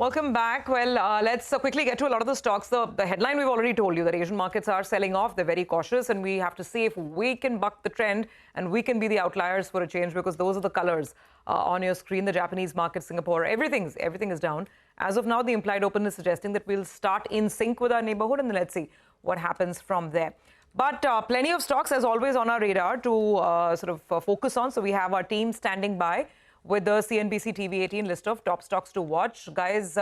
Welcome back. Well, let's quickly get to a lot of the stocks. The headline we've already told you that Asian markets are selling off. They're very cautious, and we have to see if we can buck the trend and we can be the outliers for a change, because those are the colors on your screen. The Japanese market, Singapore, everything is down. As of now, the implied open is suggesting that we'll start in sync with our neighborhood, and then let's see what happens from there. But plenty of stocks, as always, on our radar to focus on. So we have our team standing by with the CNBC TV18 list of top stocks to watch. Guys,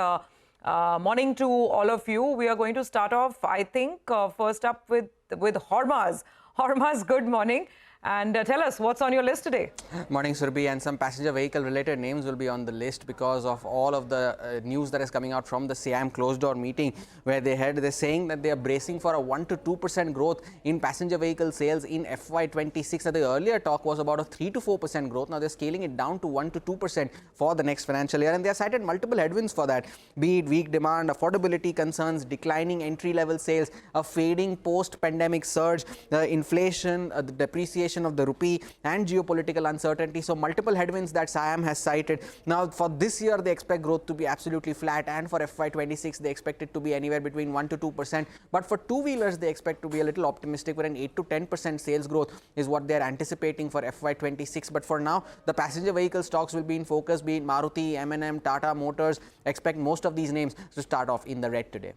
morning to all of you. We are going to start off, I think, first up with Hormaz. Hormaz, good morning. And tell us, what's on your list today? Morning, Surbhi. And some passenger vehicle related names will be on the list because of all of the news that is coming out from the SIAM closed door meeting, where they're saying that they are bracing for a 1 to 2% growth in passenger vehicle sales in FY26. The earlier talk was about a 3 to 4% growth. Now they're scaling it down to 1 to 2% for the next financial year. And they have cited multiple headwinds for that, be it weak demand, affordability concerns, declining entry-level sales, a fading post-pandemic surge, the inflation, the depreciation of the rupee, and geopolitical uncertainty. So multiple headwinds that SIAM has cited. Now for this year they expect growth to be absolutely flat, and for FY26 they expect it to be anywhere between 1 to 2%. But for two-wheelers they expect to be a little optimistic, where an 8 to 10% sales growth is what they're anticipating for FY26. But for now, the passenger vehicle stocks will be in focus, be it Maruti, M&M, Tata Motors. Expect most of these names to start off in the red today.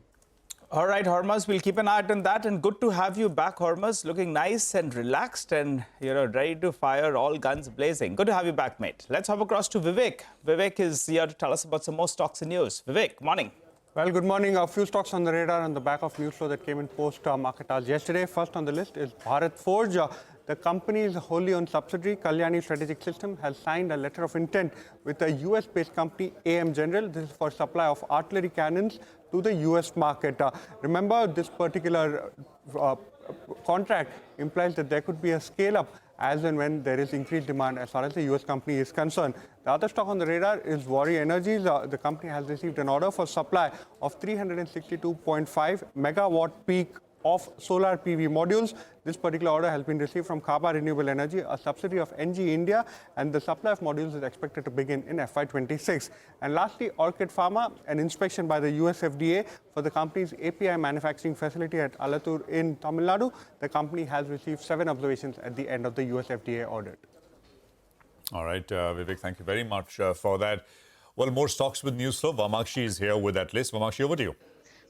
All right, Hormaz, we'll keep an eye on that. And good to have you back, Hormaz, looking nice and relaxed and, ready to fire all guns blazing. Good to have you back, mate. Let's hop across to Vivek. Vivek is here to tell us about some more stocks and news. Vivek, morning. Well, good morning. A few stocks on the radar on the back of news flow that came in post-market hours yesterday. First on the list is Bharat Forge. The company's wholly owned subsidiary, Kalyani Strategic System, has signed a letter of intent with a US-based company, AM General. This is for supply of artillery cannons to the US market. Remember, this particular contract implies that there could be a scale-up as and when there is increased demand as far as the US company is concerned. The other stock on the radar is Waaree Energies. The company has received an order for supply of 362.5 megawatt peak of solar PV modules. This particular order has been received from Kaba Renewable Energy, a subsidiary of NG India, and the supply of modules is expected to begin in FY26. And lastly, Orchid Pharma, an inspection by the US FDA for the company's API manufacturing facility at Alathur in Tamil Nadu. The company has received 7 observations at the end of the US FDA audit. All right, Vivek, thank you very much for that. Well, more stocks with news flow. Vamakshi is here with that list. Vamakshi, over to you.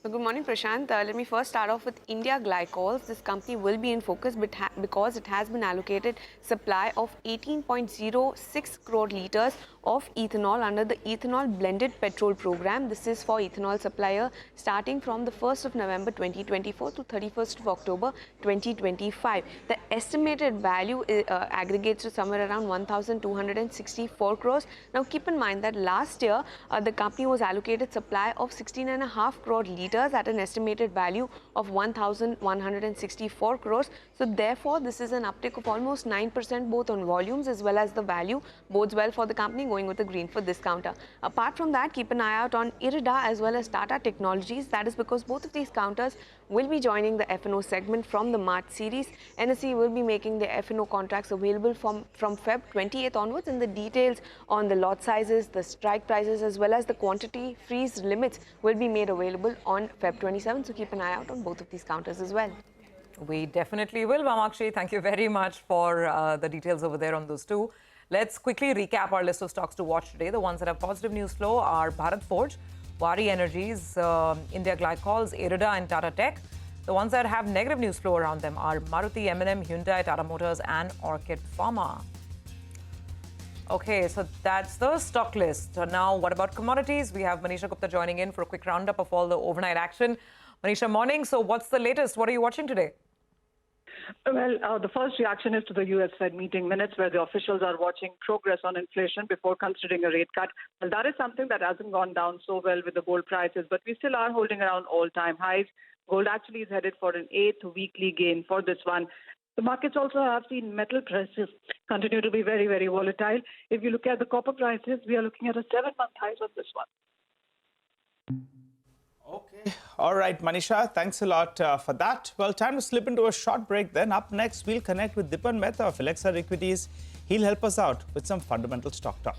Good morning, Prashant. Let me first start off with India Glycols. This company will be in focus because it has been allocated supply of 18.06 crore litres of ethanol under the Ethanol Blended Petrol Program. This is for ethanol supplier starting from the 1st of November 2024 to 31st of October 2025. The estimated value aggregates to somewhere around 1,264 crores. Now keep in mind that last year the company was allocated supply of 16.5 crore litres at an estimated value of 1,164 crores. So therefore, this is an uptick of almost 9% both on volumes as well as the value. Bodes well for the company, going with the green for this counter. Apart from that, keep an eye out on IRIDA as well as Tata Technologies. That is because both of these counters will be joining the F&O segment from the March series. NSE will be making the F&O contracts available from Feb 28th onwards, and the details on the lot sizes, the strike prices as well as the quantity freeze limits will be made available on Feb 27th. So keep an eye out on both of these counters as well. We definitely will, Vamakshi. Thank you very much for the details over there on those two. Let's quickly recap our list of stocks to watch today. The ones that have positive news flow are Bharat Forge, Waaree Energies, India Glycols, IRIDA and Tata Tech. The ones that have negative news flow around them are Maruti, M&M, Hyundai, Tata Motors and Orchid Pharma. Okay, so that's the stock list. So now, what about commodities? We have Manisha Gupta joining in for a quick roundup of all the overnight action. Manisha, morning. So what's the latest? What are you watching today? Well, the first reaction is to the U.S. Fed meeting minutes, where the officials are watching progress on inflation before considering a rate cut. Well, that is something that hasn't gone down so well with the gold prices, but we still are holding around all-time highs. Gold actually is headed for an 8th weekly gain for this one. The markets also have seen metal prices continue to be very, very volatile. If you look at the copper prices, we are looking at a 7-month high on this one. Okay. All right, Manisha, thanks a lot for that. Well, time to slip into a short break. Then up next, we'll connect with Dipan Mehta of Elixir Equities. He'll help us out with some fundamental stock talk.